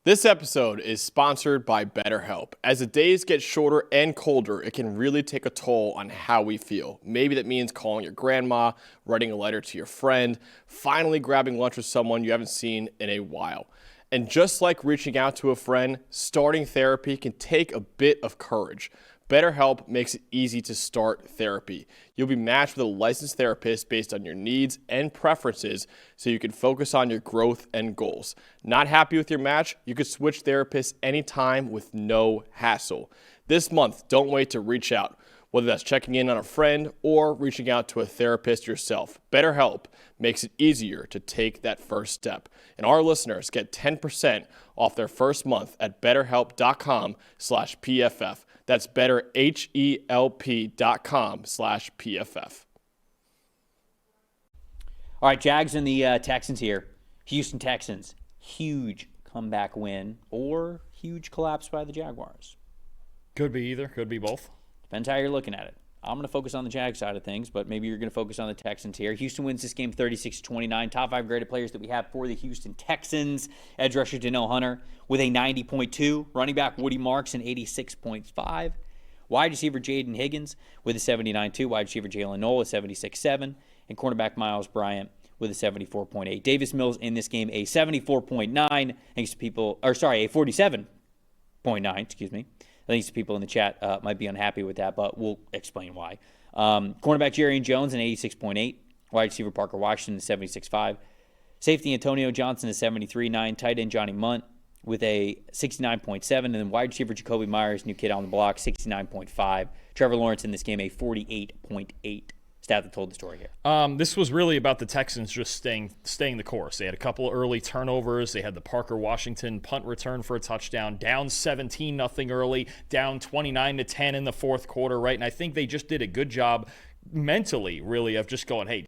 This episode is sponsored by BetterHelp. As the days get shorter and colder, it can really take a toll on how we feel. Maybe that means calling your grandma, writing a letter to your friend, finally grabbing lunch with someone you haven't seen in a while. And just like reaching out to a friend, starting therapy can take a bit of courage. BetterHelp makes it easy to start therapy. You'll be matched with a licensed therapist based on your needs and preferences so you can focus on your growth and goals. Not happy with your match? You can switch therapists anytime with no hassle. This month, don't wait to reach out, whether that's checking in on a friend or reaching out to a therapist yourself. BetterHelp makes it easier to take that first step. And our listeners get 10% off their first month at betterhelp.com/PFF. That's betterhelp.com/PFF. All right, Jags and the Texans here. Houston Texans, huge comeback win or huge collapse by the Jaguars. Could be either. Could be both. Depends how you're looking at it. I'm going to focus on the Jag side of things, but maybe you're going to focus on the Texans here. Houston wins this game 36-29. Top 5 graded players that we have for the Houston Texans. Edge rusher Danielle Hunter with a 90.2. Running back Woody Marks an 86.5. Wide receiver Jaden Higgins with a 79.2. Wide receiver Jalen Noel a 76.7. And cornerback Miles Bryant with a 74.8. Davis Mills in this game a 74.9. Thanks to people, or sorry, a 47.9, excuse me. I think some people in the chat might be unhappy with that, but we'll explain why. Cornerback Jerry Jones, an 86.8. Wide receiver Parker Washington, a 76.5. Safety Antonio Johnson, a 73.9. Tight end Johnny Munt with a 69.7. And then wide receiver Jacoby Myers, new kid on the block, 69.5. Trevor Lawrence in this game, a 48.8. Stat that told the story here. This was really about the Texans just staying the course. They had a couple early turnovers. They had the Parker Washington punt return for a touchdown, down 17-0 early, down 29-10 in the fourth quarter, right? And I think they just did a good job mentally, really, of just going, hey,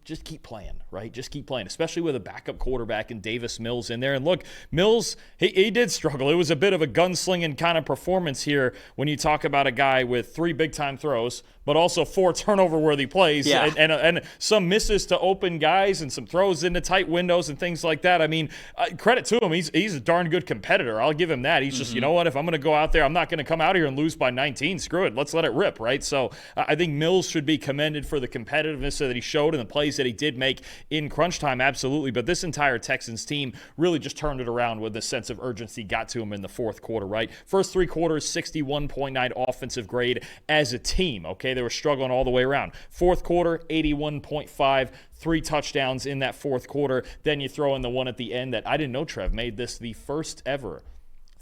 just keep playing, right? Just keep playing, especially with a backup quarterback and Davis Mills in there. And look, Mills, he did struggle. It was a bit of a gunslinging kind of performance here when you talk about a guy with 3 big-time throws, but also 4 turnover-worthy plays and some misses to open guys and some throws into tight windows and things like that. I mean, credit to him. He's a darn good competitor. I'll give him that. He's just, you know what, if I'm going to go out there, I'm not going to come out here and lose by 19. Screw it. Let's let it rip, right? So I think Mills should be commended for the competitiveness that he showed and the plays that he did make in crunch time, absolutely. But this entire Texans team really just turned it around with a sense of urgency got to him in the fourth quarter, right? First 3 quarters, 61.9 offensive grade as a team, okay? They were struggling all the way around. Fourth quarter, 81.5, 3 touchdowns in that fourth quarter. Then you throw in the one at the end that I didn't know, Trev, made this the first ever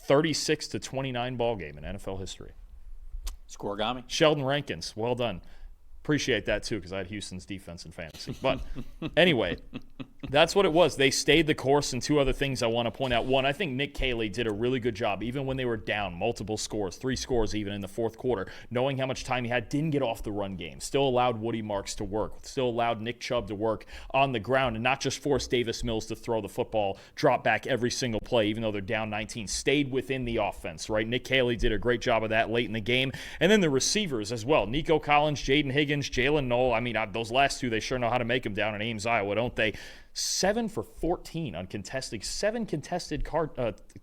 36-29 ball game in NFL history. Scoregami. Sheldon Rankins, well done. Appreciate that, too, because I had Houston's defense in fantasy. But anyway, that's what it was. They stayed the course, and 2 other things I want to point out. One, I think Nick Caley did a really good job, even when they were down multiple scores, 3 scores even in the fourth quarter, knowing how much time he had, didn't get off the run game, still allowed Woody Marks to work, still allowed Nick Chubb to work on the ground, and not just force Davis Mills to throw the football, drop back every single play, even though they're down 19, stayed within the offense, right? Nick Caley did a great job of that late in the game. And then the receivers as well. Nico Collins, Jaden Higgins, Jalen Noel. I mean, those last 2, they sure know how to make them down in Ames, Iowa, don't they? 7 for 14 on contested, 7 contested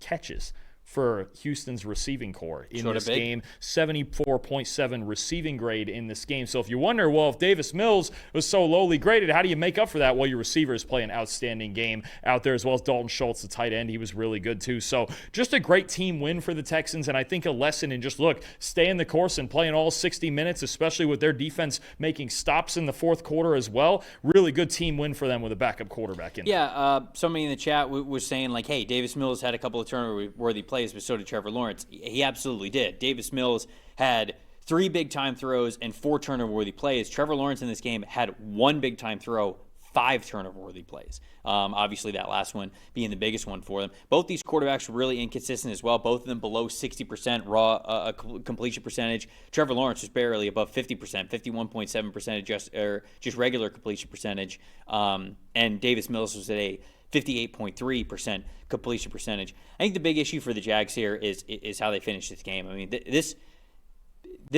catches for Houston's receiving core in this game. 74.7 receiving grade in this game. So if you wonder, well, if Davis Mills was so lowly graded, how do you make up for that? Well, your receivers play an outstanding game out there, as well as Dalton Schultz, the tight end. He was really good too. So just a great team win for the Texans, and I think a lesson in just, look, staying the course and playing all 60 minutes, especially with their defense making stops in the fourth quarter as well. Really good team win for them with a backup quarterback in there. Yeah, somebody in the chat was saying, like, hey, Davis Mills had a couple of turnover-worthy plays, but so did Trevor Lawrence. He absolutely did. Davis Mills had 3 big-time throws and 4 turnover-worthy plays. Trevor Lawrence in this game had 1 big-time throw, 5 turnover-worthy plays. Obviously, that last one being the biggest one for them. Both these quarterbacks were really inconsistent as well. Both of them below 60% raw completion percentage. Trevor Lawrence was barely above 50%, 51.7% just regular completion percentage. And Davis Mills was at a 58.3% completion percentage. I think the big issue for the Jags here is how they finished this game. I mean, this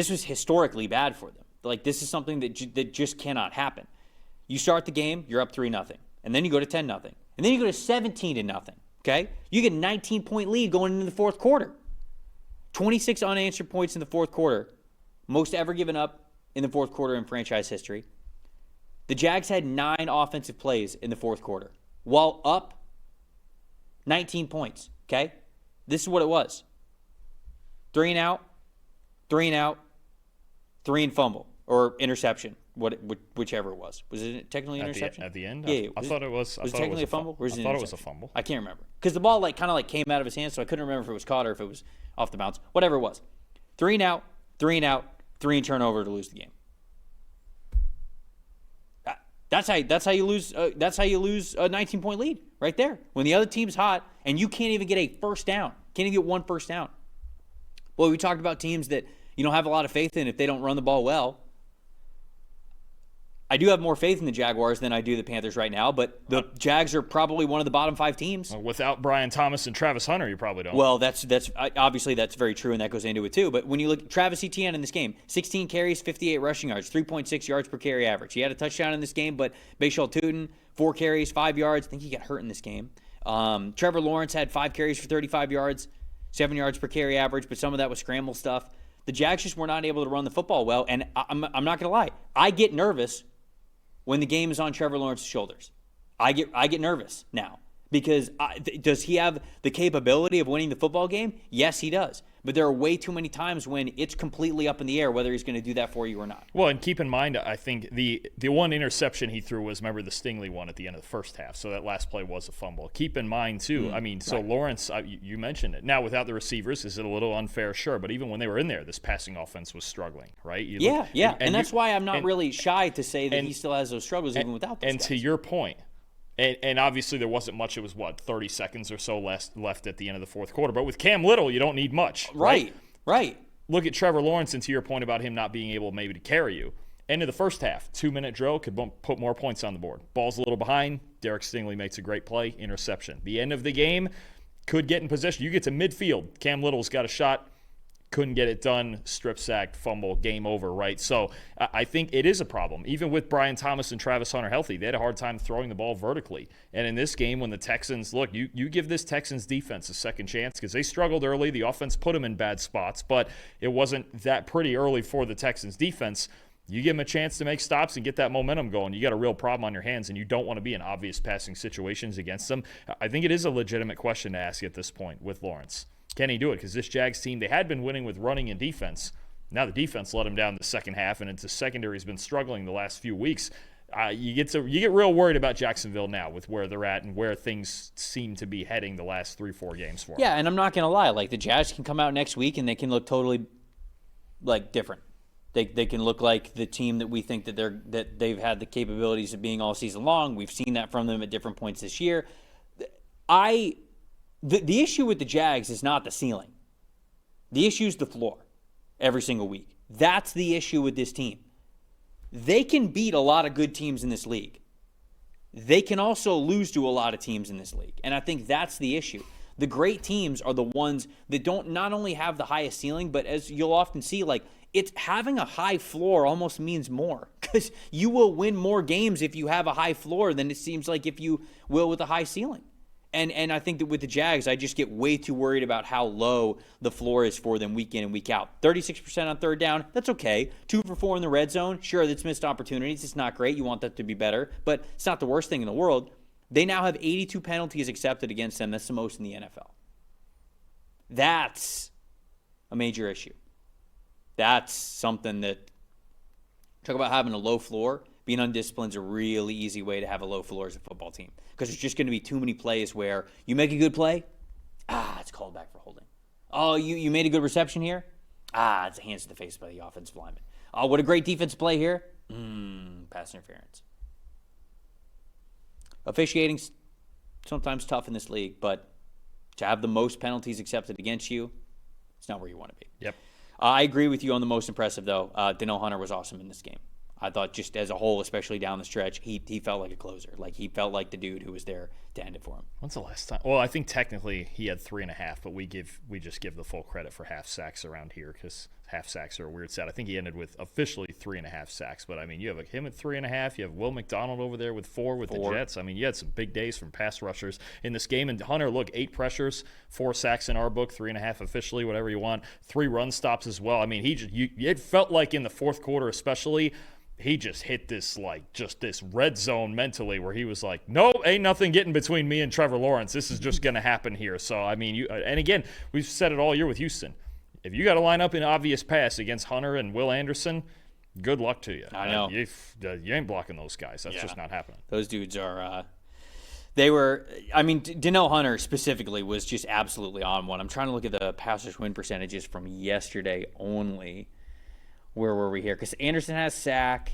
was historically bad for them. Like, this is something that just cannot happen. You start the game, you're up 3-0, and then you go to 10-0, and then you go to 17-0. Okay? You get a 19-point lead going into the fourth quarter. 26 unanswered points in the fourth quarter. Most ever given up in the fourth quarter in franchise history. The Jags had 9 offensive plays in the fourth quarter while up 19 points. Okay? This is what it was. 3 and out, 3 and out, 3 and fumble or interception, whichever it was. Was it technically an interception? At the end? Yeah. I thought it was. Was it technically a fumble? Or I thought it was a fumble. I can't remember. Because the ball kind of came out of his hands, so I couldn't remember if it was caught or if it was off the bounce. Whatever it was. 3 and out, 3 and out, 3 and turnover to lose the game. That's how you lose. That's how you lose a 19-point lead right there. When the other team's hot and you can't even get a first down, can't even get one first down. Well, we talked about teams that you don't have a lot of faith in if they don't run the ball well. I do have more faith in the Jaguars than I do the Panthers right now, but the Jags are probably one of the bottom 5 teams. Without Brian Thomas and Travis Hunter, you probably don't. Well, that's obviously that's very true, and that goes into it too. But when you look at Travis Etienne in this game, 16 carries, 58 rushing yards, 3.6 yards per carry average. He had a touchdown in this game, but Bashal Tutin, 4 carries, 5 yards. I think he got hurt in this game. Trevor Lawrence had 5 carries for 35 yards, 7 yards per carry average, but some of that was scramble stuff. The Jags just were not able to run the football well, and I'm not going to lie. I get nervous when the game is on Trevor Lawrence's shoulders. I get nervous now because does he have the capability of winning the football game? Yes, he does. But there are way too many times when it's completely up in the air whether he's going to do that for you or not. Well, and keep in mind, I think the one interception he threw was, remember, the Stingley one at the end of the first half. So that last play was a fumble. Keep in mind, too, right. Lawrence, you mentioned it. Now, without the receivers, is it a little unfair? Sure. But even when they were in there, this passing offense was struggling, right? And that's why I'm not really shy to say that he still has those struggles even without those guys. To your point, and obviously there wasn't much. It was, 30 seconds or so left at the end of the fourth quarter. But with Cam Little, you don't need much. Right. Look at Trevor Lawrence, and to your point about him not being able maybe to carry you. End of the first half, 2-minute drill could put more points on the board. Ball's a little behind. Derek Stingley makes a great play, interception. The end of the game, could get in position. You get to midfield. Cam Little's got a shot. Couldn't get it done, strip sacked, fumble, game over, right? So I think it is a problem. Even with Brian Thomas and Travis Hunter healthy, they had a hard time throwing the ball vertically. And in this game, when the Texans, look, you give this Texans defense a second chance because they struggled early. The offense put them in bad spots, but it wasn't that pretty early for the Texans defense. You give them a chance to make stops and get that momentum going. You got a real problem on your hands, and you don't want to be in obvious passing situations against them. I think it is a legitimate question to ask at this point with Lawrence. Can he do it? Because this Jags team, they had been winning with running and defense. Now the defense let him down the second half, and the secondary's been struggling the last few weeks. You get real worried about Jacksonville now with where they're at and where things seem to be heading the last 3-4 games for them. Yeah, and I'm not going to lie. The Jags can come out next week and they can look totally different. They can look like the team that we think that they've had the capabilities of being all season long. We've seen that from them at different points this year. The issue with the Jags is not the ceiling. The issue is the floor every single week. That's the issue with this team. They can beat a lot of good teams in this league. They can also lose to a lot of teams in this league. And I think that's the issue. The great teams are the ones that don't not only have the highest ceiling, but as you'll often see, it's having a high floor almost means more because you will win more games if you have a high floor than it seems like if you will with a high ceiling. And I think that with the Jags, I just get way too worried about how low the floor is for them week in and week out. 36% on third down, that's okay. 2 for 4 in the red zone, sure, that's missed opportunities. It's not great. You want that to be better, but it's not the worst thing in the world. They now have 82 penalties accepted against them. That's the most in the NFL. That's a major issue. That's something that, talk about having a low floor. Being undisciplined is a really easy way to have a low floor as a football team because there's just going to be too many plays where you make a good play, it's called back for holding. Oh, you made a good reception here, it's a hands to the face by the offensive lineman. Oh, what a great defensive play here, pass interference. Officiating's sometimes tough in this league, but to have the most penalties accepted against you, it's not where you want to be. Yep. I agree with you on the most impressive, though. Danielle Hunter was awesome in this game. I thought just as a whole, especially down the stretch, he felt like a closer. He felt like the dude who was there to end it for him. When's the last time? Well, I think technically he had 3.5, but we just give the full credit for half sacks around here because half sacks are a weird stat. I think he ended with officially 3.5 sacks. But, I mean, you have him at 3.5. You have Will McDonald over there with 4 with the Jets. I mean, you had some big days from pass rushers in this game. And Hunter, look, 8 pressures, 4 sacks in our book, 3.5 officially, whatever you want. 3 run stops as well. I mean, it felt like in the fourth quarter especially, he just hit this, this red zone mentally where he was like, no, ain't nothing getting between me and Trevor Lawrence. This is just going to happen here. So, I mean, and again, we've said it all year with Houston. If you got to line up an obvious pass against Hunter and Will Anderson, good luck to you. I know. You ain't blocking those guys. That's just not happening. Those dudes are Danielle Hunter specifically was just absolutely on one. I'm trying to look at the pass rush win percentages from yesterday only. Where were we here? Because Anderson has sack,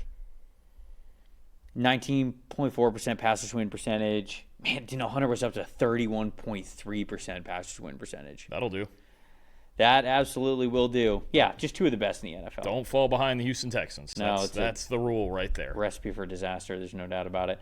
19.4% pass rush win percentage. Man, Danielle Hunter was up to 31.3% pass rush win percentage. That'll do. That absolutely will do. Yeah, just 2 of the best in the NFL. Don't fall behind the Houston Texans. That's the rule right there. Recipe for disaster. There's no doubt about it.